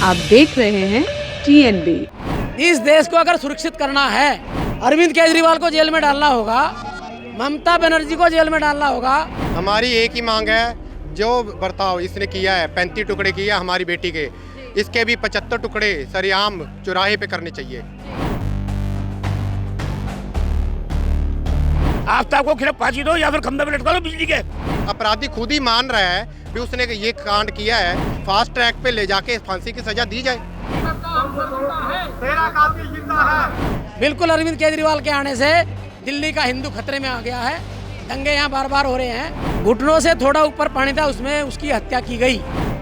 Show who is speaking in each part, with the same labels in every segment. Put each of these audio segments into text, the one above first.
Speaker 1: आप देख रहे हैं TNB।
Speaker 2: इस देश को अगर सुरक्षित करना है, अरविंद केजरीवाल को जेल में डालना होगा, ममता बनर्जी को जेल में डालना होगा।
Speaker 3: हमारी एक ही मांग है, जो बर्ताव इसने किया है, 35 टुकड़े किए हमारी बेटी के, इसके भी 75 टुकड़े सरेआम चौराहे पे करने चाहिए।
Speaker 4: आफ्ताब को खिलाफ फांसी दो या फिर खंभे पे लटका दो बिजली के।
Speaker 3: अपराधी खुद ही मान रहा है कि उसने ये कांड किया है, फास्ट ट्रैक पे ले जाके फांसी की सजा दी जाए।
Speaker 2: बिल्कुल अरविंद केजरीवाल के आने से दिल्ली का हिंदू खतरे में आ गया है। दंगे यहाँ बार बार हो रहे हैं। घुटनों से थोड़ा ऊपर पानी था, उसमें उसकी हत्या की गई।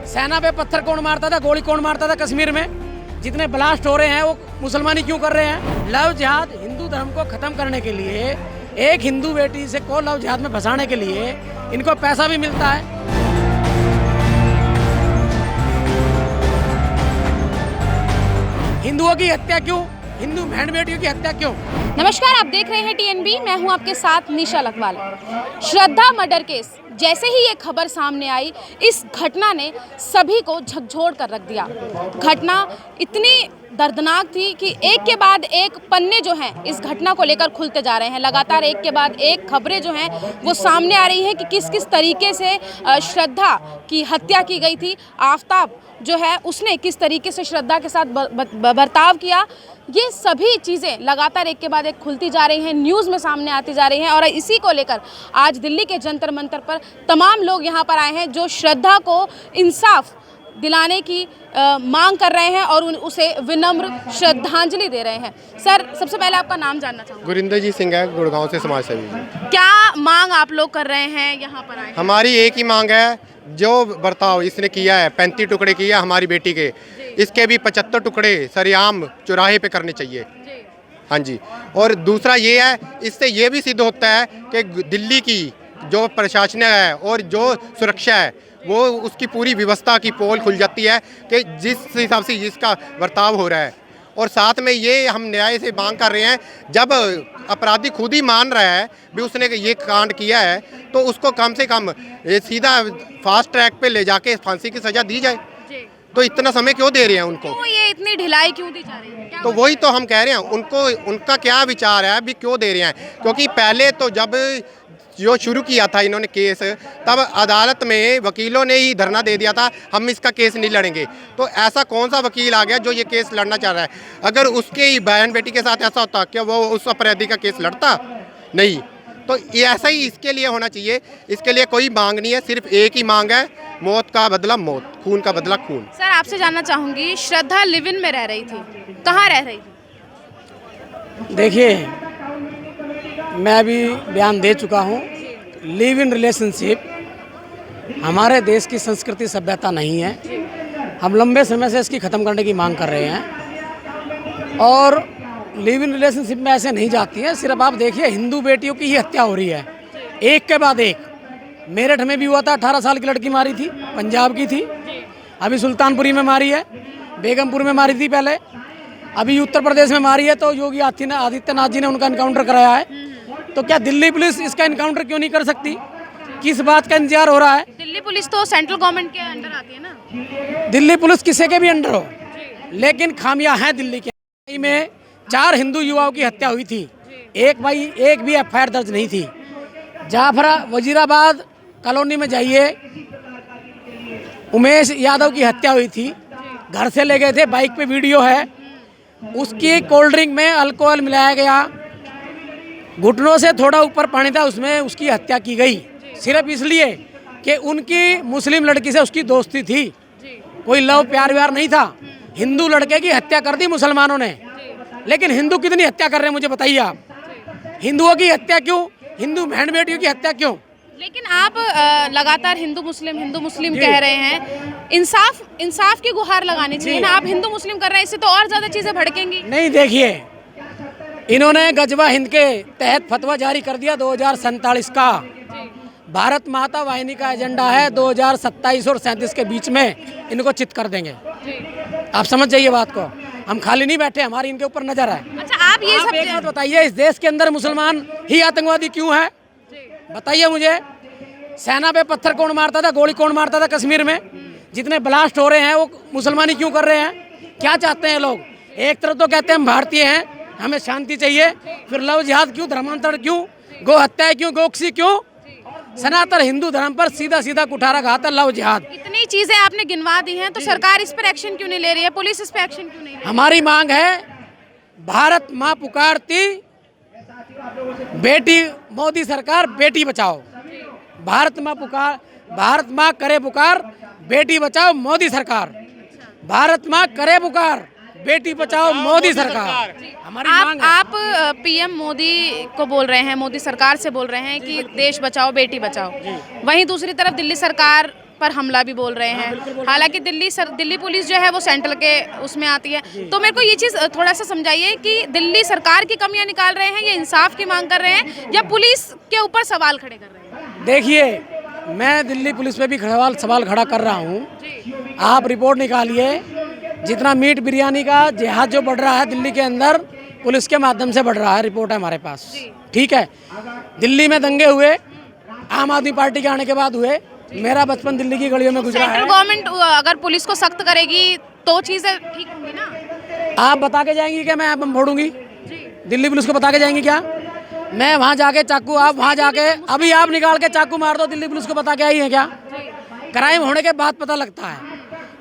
Speaker 2: सेना पे पत्थर कौन मारता था, गोली कौन मारता था कश्मीर में? जितने ब्लास्ट हो रहे हैं वो मुसलमानी क्यों कर रहे हैं? लव जिहाद हिंदू धर्म को खत्म करने के लिए, एक हिंदू बेटी से को लव जिहाद में फंसाने के लिए इनको पैसा भी मिलता है। हिंदुओं की हत्या क्यों? हिंदू बहन बेटियों की हत्या क्यों?
Speaker 5: नमस्कार, आप देख रहे हैं TNB। मैं हूं आपके साथ निशा लखवाल। श्रद्धा मर्डर केस, जैसे ही ये खबर सामने आई, इस घटना ने सभी को झकझोर कर रख दिया। घटना इतनी दर्दनाक थी कि एक के बाद एक पन्ने जो हैं इस घटना को लेकर खुलते जा रहे हैं। लगातार एक के बाद एक खबरें जो हैं वो सामने आ रही हैं कि किस किस तरीके से श्रद्धा की हत्या की गई थी। आफ्ताब जो है उसने किस तरीके से श्रद्धा के साथ बर्ताव किया। ये सभी चीज़ें लगातार एक के बाद एक खुलती जा रही हैं, न्यूज़ में सामने आती जा रही हैं। और इसी को लेकर आज दिल्ली के जंतर मंतर पर तमाम लोग यहाँ पर आए हैं जो श्रद्धा को इंसाफ दिलाने की मांग कर रहे हैं और उसे विनम्र श्रद्धांजलि दे रहे हैं। सर, सबसे पहले आपका नाम जानना चाहूँगा।
Speaker 3: गुरिंदर सिंह है, गुड़गांव से समाज सेवी।
Speaker 5: क्या मांग आप लोग कर रहे हैं यहाँ पर आए?
Speaker 3: हमारी एक ही मांग है, जो बर्ताव इसने किया है, 35 टुकड़े किए हमारी बेटी के, इसके भी 75 टुकड़े सरेआम चौराहे पे करने चाहिए। हाँ जी। और दूसरा ये है, इससे ये भी सिद्ध होता है कि दिल्ली की जो प्रशासन है और जो सुरक्षा है, वो उसकी पूरी व्यवस्था की पोल खुल जाती है कि जिस हिसाब से इसका बर्ताव हो रहा है। और साथ में ये हम न्याय से मांग कर रहे हैं, जब अपराधी खुद ही मान रहा है भी उसने ये कांड किया है, तो उसको कम से कम सीधा फास्ट ट्रैक पे ले जाके फांसी की सजा दी जाए। तो इतना समय क्यों दे रहे हैं उनको?
Speaker 5: क्यों ये इतनी ढिलाई क्यों दी जा रही है?
Speaker 3: तो वही तो हम कह रहे हैं, उनको उनका क्या विचार है, अभी क्यों दे रहे हैं? क्योंकि पहले तो जब जो शुरू किया था इन्होंने केस, तब अदालत में वकीलों ने ही धरना दे दिया था, हम इसका केस नहीं लड़ेंगे। तो ऐसा कौन सा वकील आ गया जो ये केस लड़ना चाह रहा है? अगर उसके ही बहन बेटी के साथ ऐसा होता, क्या वो उस अपराधी का केस लड़ता? नहीं। तो ये ऐसा ही इसके लिए होना चाहिए। इसके लिए कोई मांग नहीं है, सिर्फ एक ही मांग है, मौत का बदला मौत, खून का बदला खून।
Speaker 5: सर, आपसे जानना चाहूँगी, श्रद्धा लिव इन में रह रही थी, कहाँ रह रही थी?
Speaker 2: देखिए, मैं अभी बयान दे चुका हूँ। लिव इन रिलेशनशिप हमारे देश की संस्कृति सभ्यता नहीं है। हम लंबे समय से इसकी ख़त्म करने की मांग कर रहे हैं। और लिव इन रिलेशनशिप में ऐसे नहीं जाती है। सिर्फ आप देखिए, हिंदू बेटियों की ही हत्या हो रही है, एक के बाद एक। मेरठ में भी हुआ था, 18 साल की लड़की मारी थी, पंजाब की थी। अभी सुल्तानपुरी में मारी है, बेगमपुर में मारी थी पहले, अभी उत्तर प्रदेश में मारी है। तो योगी आदित्यनाथ जी ने उनका इनकाउंटर कराया है। तो क्या दिल्ली पुलिस इसका इनकाउंटर क्यों नहीं कर सकती? किस बात का इंतजार हो रहा है?
Speaker 5: दिल्ली पुलिस तो सेंट्रल गवर्नमेंट के अंडर आती है ना।
Speaker 2: दिल्ली पुलिस किसी के भी अंडर हो, लेकिन खामियां हैं दिल्ली के। में 4 हिंदू युवाओं की हत्या हुई थी, एक भी FIR दर्ज नहीं थी। जाफरा वजीराबाद कॉलोनी में जाइए, उमेश यादव की हत्या हुई थी, घर से ले गए थे, बाइक पे वीडियो है, उसकी कोल्ड ड्रिंक में अल्कोहल मिलाया गया, घुटनों से थोड़ा ऊपर पानी था, उसमें उसकी हत्या की गई, सिर्फ इसलिए कि उनकी मुस्लिम लड़की से उसकी दोस्ती थी, कोई लव प्यार व्यार नहीं था। हिंदू लड़के की हत्या कर दी मुसलमानों ने। लेकिन हिंदू कितनी हत्या कर रहे हैं मुझे बताइए आप? हिंदुओं की हत्या क्यों? हिंदू बहन बेटियों की हत्या क्यों?
Speaker 5: लेकिन आप लगातार हिंदू मुस्लिम कह रहे हैं। इंसाफ की गुहार लगानी चाहिए ना। आप हिंदू मुस्लिम कर रहे हैं, इससे तो और ज़्यादा चीज़ें भड़केंगी।
Speaker 2: नहीं, देखिए, इन्होंने गजवा हिंद के तहत फतवा जारी कर दिया 2047 का। भारत माता वाहिनी का एजेंडा है 2027 और 37 के बीच में इनको चित कर देंगे। आप समझ जाइए बात को। हम खाली नहीं बैठे, हमारी इनके ऊपर नजर है।
Speaker 5: अच्छा, आप ये सब
Speaker 2: एक बात बताइए, इस देश के अंदर मुसलमान ही आतंकवादी क्यों है? बताइए मुझे। सेना पे पत्थर कौन मारता था, गोली कौन मारता था कश्मीर में? जितने ब्लास्ट हो रहे हैं वो मुसलमानी क्यों कर रहे हैं? क्या चाहते हैं लोग? एक तरफ तो कहते हैं हम भारतीय हैं, हमें शांति चाहिए, फिर लव जिहाद क्यों, धर्मांतरण क्यों, गो हत्या क्यों, गोकसी क्यों? सनातन हिंदू धर्म पर सीधा सीधा कुठारा घाता लव जिहाद।
Speaker 5: इतनी चीजें आपने गिनवा दी हैं तो सरकार इस पर एक्शन क्यों नहीं ले रही है, पुलिस इस पर एक्शन क्यों नहीं ले रही है?
Speaker 2: हमारी मांग है, भारत माँ पुकारती, बेटी मोदी सरकार बेटी बचाओ। भारत माँ करे पुकार, बेटी बचाओ मोदी सरकार। भारत माँ करे पुकार, बेटी बचाओ मोदी सरकार। हमारी मांग है।
Speaker 5: आप पीएम मोदी को बोल रहे हैं, मोदी सरकार से बोल रहे हैं कि देश बचाओ बेटी बचाओ, वहीं दूसरी तरफ दिल्ली सरकार पर हमला भी बोल रहे हैं। हालांकि दिल्ली पुलिस जो है वो सेंट्रल के उसमें आती है। तो मेरे को ये चीज़ थोड़ा सा समझाइए कि दिल्ली सरकार की कमियां निकाल रहे हैं या इंसाफ की मांग कर रहे हैं या पुलिस के ऊपर सवाल खड़े कर रहे हैं?
Speaker 2: देखिए, मैं दिल्ली पुलिस पे भी सवाल खड़ा कर रहा हूँ। आप रिपोर्ट निकालिए, जितना मीट बिरयानी का जिहाद जो बढ़ रहा है दिल्ली के अंदर, पुलिस के माध्यम से बढ़ रहा है, रिपोर्ट है हमारे पास। ठीक है, दिल्ली में दंगे हुए, आम आदमी पार्टी के आने के बाद हुए। मेरा बचपन दिल्ली की गलियों में गुजरा है।
Speaker 5: सेंट्रल गवर्नमेंट अगर पुलिस को सख्त करेगी तो चीज़ें ठीक होंगी ना?
Speaker 2: आप बता के जाएंगी क्या मैं बम फोड़ूंगी? दिल्ली पुलिस को बता के जाएंगी क्या? मैं वहाँ जाके चाकू, आप वहाँ जाके अभी आप निकाल के चाकू मार दो, दिल्ली पुलिस को बता के आई है क्या? क्राइम होने के बाद पता लगता है।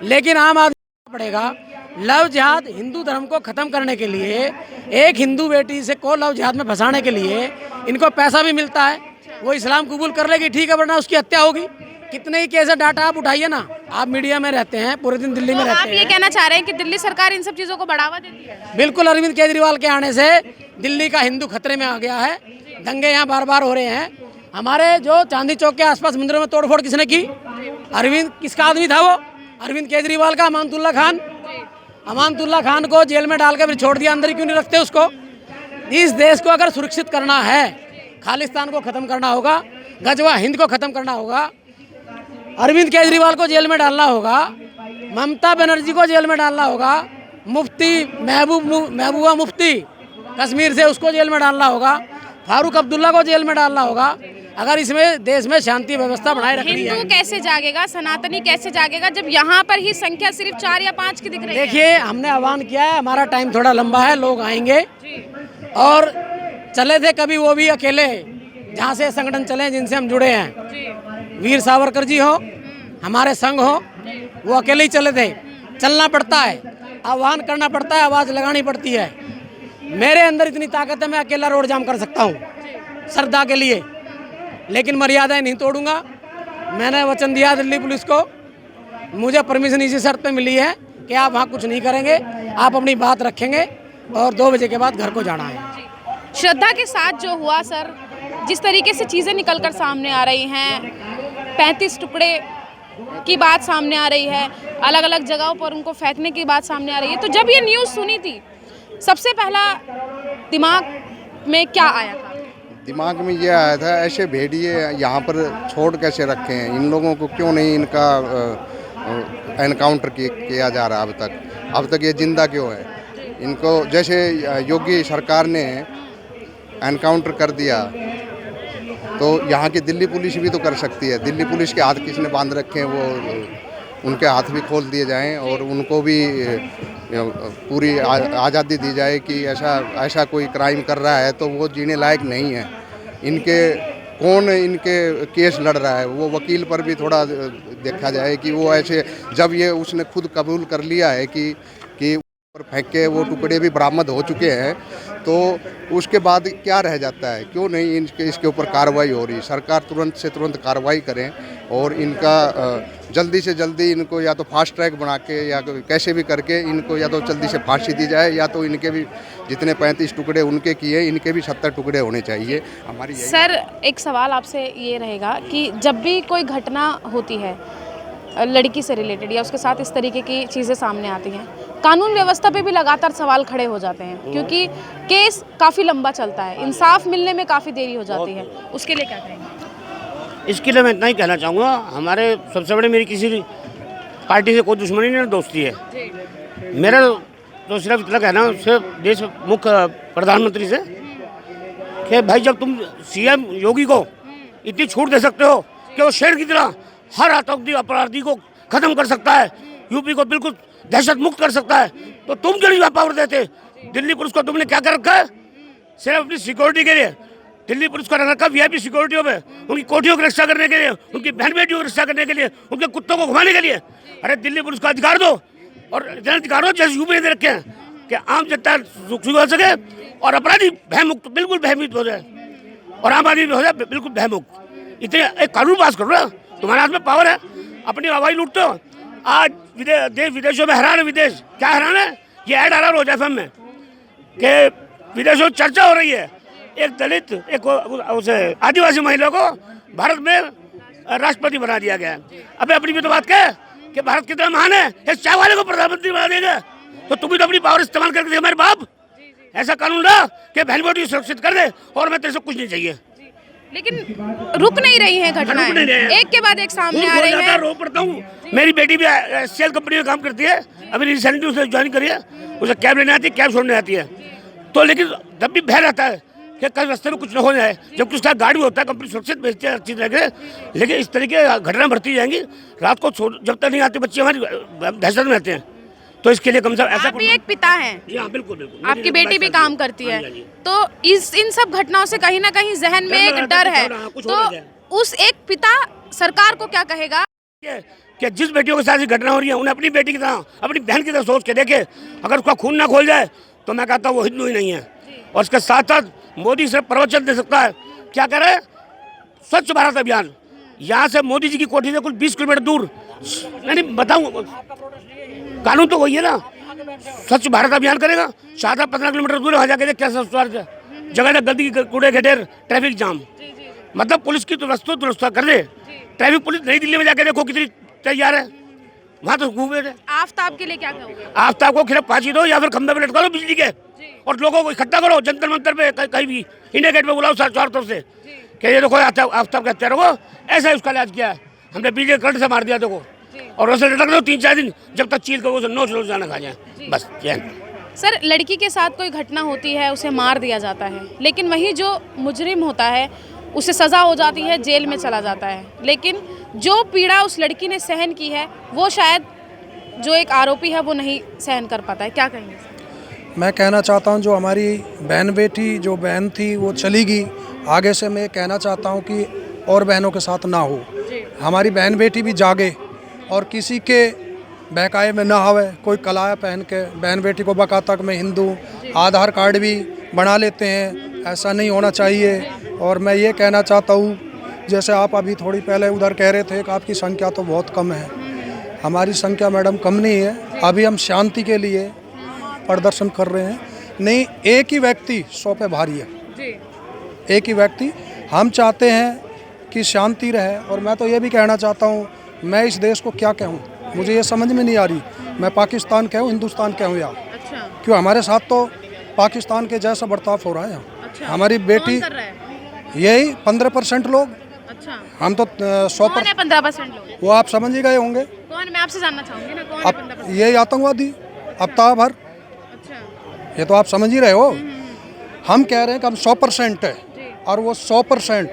Speaker 2: लेकिन आम आदमी पड़ेगा लव जिहाद हिंदू धर्म को खत्म करने के लिए, एक हिंदू बेटी से को लव जिहाद में फंसाने के लिए इनको पैसा भी मिलता है। वो इस्लाम कबूल कर लेगी, ठीक है, वरना उसकी हत्या होगी। कितने ही केस डाटा आप उठाइए ना, आप मीडिया में रहते हैं, पूरे दिन दिल्ली में रहते हैं।
Speaker 5: आप ये कहना चाह रहे हैं कि दिल्ली सरकार इन सब चीज़ों को बढ़ावा देती है?
Speaker 2: बिल्कुल, अरविंद केजरीवाल के आने से दिल्ली का हिंदू खतरे में आ गया है। दंगे यहाँ बार बार हो रहे हैं। हमारे जो चांदी चौक के आसपास मंदिरों में तोड़फोड़ किसने की? अरविंद, किसका आदमी था वो? अरविंद केजरीवाल का। अमानतुल्ला खान, अमानतुल्ला खान को जेल में डाल के फिर छोड़ दिया, अंदर क्यों नहीं रखते उसको? इस देश को अगर सुरक्षित करना है, खालिस्तान को खत्म करना होगा, गजवा हिंद को खत्म करना होगा, अरविंद केजरीवाल को जेल में डालना होगा, ममता बनर्जी को जेल में डालना होगा, मुफ्ती महबूबा मुफ्ती कश्मीर से उसको जेल में डालना होगा, फारूक अब्दुल्ला को जेल में डालना होगा। अगर इसमें देश में शांति व्यवस्था बनाए रखनी है।
Speaker 5: हिंदू कैसे जागेगा, सनातनी कैसे जागेगा जब यहाँ पर ही संख्या सिर्फ 4 या 5 की दिख रही है?
Speaker 2: देखिए, हमने आह्वान किया है, हमारा टाइम थोड़ा लंबा है, लोग आएंगे। और चले थे कभी वो भी अकेले, जहाँ से संगठन चले जिनसे हम जुड़े हैं, वीर सावरकर जी हो, हमारे संघ हो, वो अकेले ही चले थे। चलना पड़ता है, आह्वान करना पड़ता है, आवाज़ लगानी पड़ती है। मेरे अंदर इतनी ताकत है, मैं अकेला रोड जाम कर सकता हूँ श्रद्धा के लिए, लेकिन मर्यादाएं नहीं तोड़ूंगा। मैंने वचन दिया दिल्ली पुलिस को, मुझे परमिशन इसी शर्त पे मिली है कि आप वहाँ कुछ नहीं करेंगे, आप अपनी बात रखेंगे और 2 बजे के बाद घर को जाना है।
Speaker 5: श्रद्धा के साथ जो हुआ सर, जिस तरीके से चीज़ें निकलकर सामने आ रही हैं, 35 टुकड़े की बात सामने आ रही है, अलग अलग जगहों पर उनको फेंकने की बात सामने आ रही है, तो जब ये न्यूज़ सुनी थी सबसे पहला दिमाग में क्या आया था?
Speaker 6: दिमाग में ये आया था, ऐसे भेड़िए यहाँ पर छोड़ कैसे रखे हैं, इन लोगों को क्यों नहीं इनका एनकाउंटर किया जा रहा अब तक ये जिंदा क्यों है? इनको जैसे योगी सरकार ने एनकाउंटर कर दिया, तो यहाँ की दिल्ली पुलिस भी तो कर सकती है। दिल्ली पुलिस के हाथ किसने बांध रखे हैं, वो उनके हाथ भी खोल दिए जाएं और उनको भी पूरी आज़ादी दी जाए कि ऐसा कोई क्राइम कर रहा है तो वो जीने लायक नहीं है। कौन इनके केस लड़ रहा है, वो वकील पर भी थोड़ा देखा जाए कि वो ऐसे, जब ये उसने खुद कबूल कर लिया है कि फेंक के वो टुकड़े भी बरामद हो चुके हैं, तो उसके बाद क्या रह जाता है? क्यों नहीं इसके ऊपर कार्रवाई हो रही? सरकार तुरंत से तुरंत कार्रवाई करें और इनका जल्दी से जल्दी इनको या तो फास्ट ट्रैक बना के या कैसे भी करके इनको या तो जल्दी से फांसी दी जाए, या तो इनके भी जितने 35 टुकड़े उनके किए, इनके भी 70 टुकड़े होने चाहिए। हमारी
Speaker 5: सर एक सवाल आपसे ये रहेगा कि जब भी कोई घटना होती है लड़की से रिलेटेड या उसके साथ इस तरीके की चीज़ें सामने आती हैं, कानून व्यवस्था पे भी लगातार सवाल खड़े हो जाते हैं, क्योंकि केस काफ़ी लंबा चलता है, इंसाफ मिलने में काफ़ी देरी हो जाती है। उसके लिए क्या कहेंगे?
Speaker 4: इसके लिए मैं इतना ही कहना चाहूँगा, हमारे सबसे बड़े, मेरी किसी पार्टी से कोई दुश्मनी नहीं, दोस्ती है। मेरा तो सिर्फ इतना कहना सिर्फ देश मुख्य प्रधानमंत्री से कि भाई, जब तुम CM योगी को इतनी छूट दे सकते हो कि वो शेर की तरह हर आतंकी अपराधी को खत्म कर सकता है, यूपी को बिल्कुल दहशत मुक्त कर सकता है, तो तुम क्यों नहीं पावर देते? दिल्ली पुलिस को तुमने क्या कर रखा है? सिर्फ अपनी सिक्योरिटी के लिए दिल्ली पुलिस को रख रखा वीआईपी सिक्योरिटियों में, उनकी कोठियों की रक्षा करने के लिए, उनकी बहन बेटियों की रक्षा करने के लिए, उनके कुत्तों को घुमाने के लिए। अरे दिल्ली पुलिस को अधिकार दो, और अधिकार दो जैसे यूपी ने दे रखे हैं कि आम जनता सुख हो सके और अपराधी भयमुक्त, बिल्कुल भयमुक्त हो जाए, और आम आदमी भी हो जाए बिल्कुल भयमुक्त। इतने एक कानून पास करो ना, तुम्हारे हाथ में पावर है, अपनी हवाई लूटते हो। आज देश विदेशों में हैरान है, विदेश क्या हैरान है? ये ऐड आ रहा रोज FM में कि विदेशों में चर्चा हो रही है, एक दलित एक उसे आदिवासी महिला को भारत में राष्ट्रपति बना दिया गया। अबे अपनी भी तो बात कह कि भारत कितना महान है, इस चाय वाले को प्रधानमंत्री बना देगा, तो तुम भी तो अपनी पावर इस्तेमाल करके दे हमारे बाप। ऐसा कानून ला कि बहन बेटी सुरक्षित कर दे, और मैं तेरे से कुछ नहीं चाहिए।
Speaker 5: लेकिन रुक नहीं रही है घटनाएं, एक के बाद एक सामने आ रही है।
Speaker 4: रो पड़ता हूँ। मेरी बेटी भी सेल कंपनी में काम करती है, अभी रिसेंटली उसे ज्वाइन करी है, उसे कैब लेने आती है, कैब छोड़ने आती है, तो लेकिन जब भी भय रहता है कि कल रास्ते में कुछ न हो जाए, जबकि उसका गाड़ी होता है, कंपनी सुरक्षित भेजती है अच्छी तरह से, लेकिन इस तरीके घटना बढ़ती जाएंगी। रात को जब तक नहीं आते बच्चे हमारी दहशत में रहते हैं, तो इसके लिए कम से कम ऐसा।
Speaker 5: आप भी एक पिता हैं।
Speaker 4: जी हाँ, बिल्कुल बिल्कुल।
Speaker 5: आपकी बेटी भी काम करती है, तो इन सब घटनाओं से कहीं ना कहीं जहन में एक डर है, तो उस एक पिता सरकार को क्या कहेगा
Speaker 4: कि जिस बेटियों के साथ ये घटना हो रही है, उन्हें अपनी बेटी की तरह, अपनी बहन की तरह सोच के देखे। अगर उसका खून ना खोल जाए तो मैं कहता हूँ वो हिंदू ही नहीं है। और इसके साथ साथ मोदी सिर्फ प्रवचन दे सकता है। क्या कह रहे हैं? स्वच्छ भारत अभियान, यहाँ से मोदी जी की कोठी से कुछ 20 किलोमीटर दूर, नहीं बताऊँ, कानून तो वही है ना, स्वच्छ भारत अभियान करेगा, 15 किलोमीटर दूर वहाँ जाके क्या जगह जगह गंदगी, कूड़े गड्ढे, ट्रैफिक जाम, मतलब पुलिस की तो व्यवस्था कर दे। ट्रैफिक पुलिस नई दिल्ली में जाके देखो कितनी तैयार है, वहाँ तो घूमे थे।
Speaker 5: आफ्ताब के लिए क्या कहोगे?
Speaker 4: आफ्ताब को खिलाफ फांसी दो, या फिर खंभे पे लटका दो बिजली के, और लोगों को इकट्ठा करो जंतर मंतर पे, कहीं भी इंडिया गेट पे बुलाओ चारों तरफ से कि ये देखो आफ्ताब कहते रहो, ऐसा ही उसका इलाज किया है, हमने बिजली करंट से मार दिया देखो, और वैसे लटक दो 3-4 दिन जब तक चील को नोच जाना खा जाए, बस।
Speaker 5: सर, लड़की के साथ कोई घटना होती है, उसे मार दिया जाता है, लेकिन वही जो मुजरिम होता है उसे सज़ा हो जाती है, जेल में चला जाता है, लेकिन जो पीड़ा उस लड़की ने सहन की है वो शायद जो एक आरोपी है वो नहीं सहन कर पाता है। क्या कहेंगे?
Speaker 7: मैं कहना चाहता हूं, जो हमारी बहन बेटी, जो बहन थी वो चली गई, आगे से मैं कहना चाहता हूं कि और बहनों के साथ ना हो, हमारी बहन बेटी भी जागे और किसी के बहकाए में ना आवे। कोई कलाया पहन के बहन बेटी को बकाता कि मैं हिंदू, आधार कार्ड भी बना लेते हैं, ऐसा नहीं होना चाहिए। और मैं ये कहना चाहता हूँ, जैसे आप अभी थोड़ी पहले उधर कह रहे थे कि आपकी संख्या तो बहुत कम है, हमारी संख्या मैडम कम नहीं है। अभी हम शांति के लिए प्रदर्शन कर रहे हैं, नहीं एक ही व्यक्ति 100 पे भारी है, एक ही व्यक्ति। हम चाहते हैं कि शांति रहे, और मैं तो ये भी कहना चाहता हूँ, मैं इस देश को क्या कहूँ, मुझे ये समझ में नहीं आ रही, मैं पाकिस्तान कहूँ हिंदुस्तान कहूँ यार। अच्छा। क्यों हमारे साथ तो पाकिस्तान के जैसा बर्ताव हो रहा है यहाँ। अच्छा। हमारी बेटी यही 15% लोग। अच्छा। हम तो 100%।
Speaker 5: 15% लोग
Speaker 7: वो आप समझ ही गए होंगे।
Speaker 5: कौन? मैं आपसे जानना चाहूँगी ना, कौन है 15%?
Speaker 7: यही आतंकवादी अफ्ताब हर। अच्छा। ये तो आप समझ ही रहे हो। हम कह रहे हैं कि हम 100% है, और वो 100%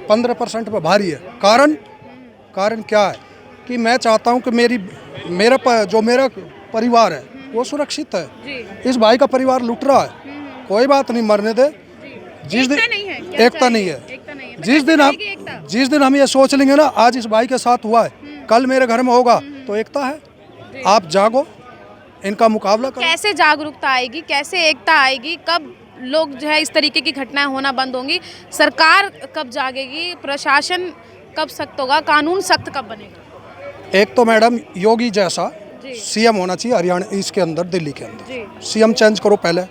Speaker 7: 15% पर भारी है। कारण क्या है कि मैं चाहता हूं कि मेरा परिवार है वो सुरक्षित है। इस भाई का परिवार लुट रहा है, कोई बात नहीं, मरने दे। जिस दिन एकता नहीं है, जिस दिन हम ये सोच लेंगे ना, आज इस भाई के साथ हुआ है, कल मेरे घर में होगा, तो एकता है। आप जागो, इनका मुकाबला करो।
Speaker 5: कैसे जागरूकता आएगी, कैसे एकता आएगी, कब लोग जो है इस तरीके की घटनाएं होना बंद होंगी, सरकार कब जागेगी, प्रशासन कब सख्त होगा, कानून सख्त कब बनेगा?
Speaker 7: एक तो मैडम योगी जैसा सीएम होना चाहिए हरियाणा, इसके अंदर, दिल्ली के अंदर। सीएम चेंज करो, पहले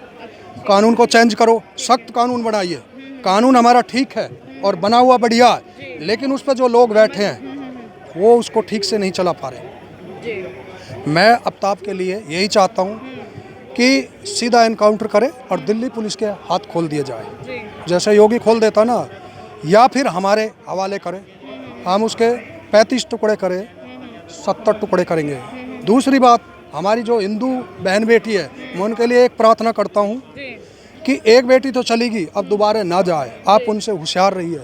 Speaker 7: कानून को चेंज करो, सख्त कानून बनाइए। कानून हमारा ठीक है और बना हुआ बढ़िया है, लेकिन उस पर जो लोग बैठे हैं वो उसको ठीक से नहीं चला पा रहे। मैं अफ्ताब के लिए यही चाहता हूँ कि सीधा एनकाउंटर करे और दिल्ली पुलिस के हाथ खोल दिए जाए, जैसे योगी खोल देता ना, या फिर हमारे हवाले करे, हम उसके 35 टुकड़े करें, 70 टुकड़े करेंगे। दूसरी बात, हमारी जो हिंदू बहन बेटी है, मैं उनके लिए एक प्रार्थना करता हूँ कि एक बेटी तो चली गई, अब दोबारा ना जाए। आप उनसे होशियार रहिए,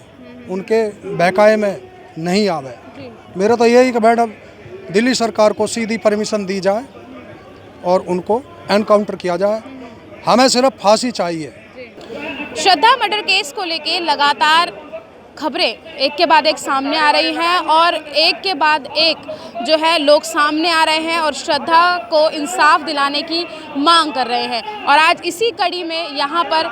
Speaker 7: उनके बहकाए में नहीं आवे। मेरा तो यही कि मैडम दिल्ली सरकार को सीधी परमिशन दी जाए और उनको एनकाउंटर किया जाए। हमें सिर्फ फांसी चाहिए।
Speaker 5: श्रद्धा मर्डर केस को लेके लगातार खबरें एक के बाद एक सामने आ रही हैं और एक के बाद एक जो है लोग सामने आ रहे हैं और श्रद्धा को इंसाफ दिलाने की मांग कर रहे हैं। और आज इसी कड़ी में यहाँ पर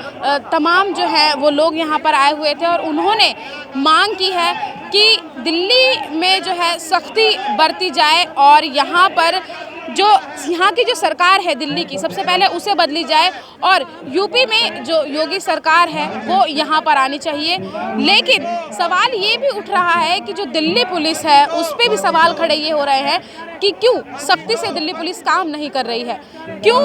Speaker 5: तमाम जो है वो लोग यहाँ पर आए हुए थे और उन्होंने मांग की है कि दिल्ली में जो है सख्ती बरती जाए और यहाँ पर जो यहाँ की जो सरकार है दिल्ली की, सबसे पहले उसे बदली जाए और यूपी में जो योगी सरकार है वो यहाँ पर आनी चाहिए। लेकिन सवाल ये भी उठ रहा है कि जो दिल्ली पुलिस है उस पर भी सवाल खड़े ये हो रहे हैं कि क्यों सख्ती से दिल्ली पुलिस काम नहीं कर रही है, क्यों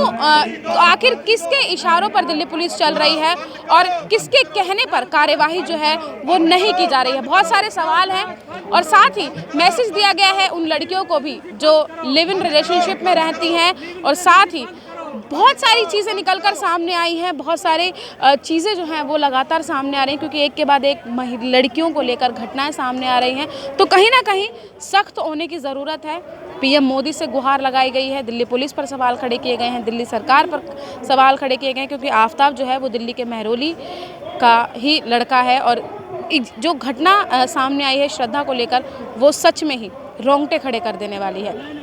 Speaker 5: आखिर किसके इशारों पर दिल्ली पुलिस चल रही है और किसके कहने पर कार्यवाही जो है वो नहीं की जा रही है। बहुत सारे सवाल हैं और साथ ही मैसेज दिया गया है उन लड़कियों को भी जो लिव इन रिलेशनशिप में रहती हैं और साथ ही बहुत सारी चीज़ें निकल कर सामने आई हैं, बहुत सारी चीज़ें जो हैं वो लगातार सामने आ रही हैं क्योंकि एक के बाद एक लड़कियों को लेकर घटनाएं सामने आ रही हैं। तो कहीं ना कहीं सख्त होने की ज़रूरत है। पीएम मोदी से गुहार लगाई गई है, दिल्ली पुलिस पर सवाल खड़े किए गए हैं, दिल्ली सरकार पर सवाल खड़े किए गए हैं क्योंकि आफ्ताब जो है वो दिल्ली के महरौली का ही लड़का है और जो घटना सामने आई है श्रद्धा को लेकर वो सच में ही रोंगटे खड़े कर देने वाली है।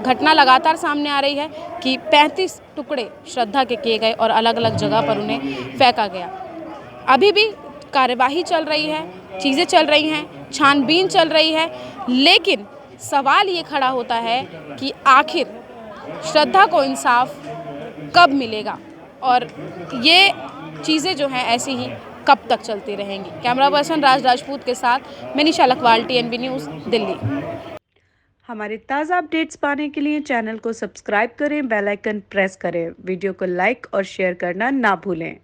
Speaker 5: घटना लगातार सामने आ रही है कि 35 टुकड़े श्रद्धा के किए गए और अलग अलग जगह पर उन्हें फेंका गया। अभी भी कार्यवाही चल रही है, चीज़ें चल रही हैं, छानबीन चल रही है, लेकिन सवाल ये खड़ा होता है कि आखिर श्रद्धा को इंसाफ कब मिलेगा और ये चीज़ें जो हैं ऐसी ही कब तक चलती रहेंगी। कैमरा पर्सन राज राजपूत के साथ मैं निशा लखवाल, TNB न्यूज़, दिल्ली।
Speaker 1: हमारे ताज़ा अपडेट्स पाने के लिए चैनल को सब्सक्राइब करें, बेल आइकन प्रेस करें, वीडियो को लाइक और शेयर करना ना भूलें।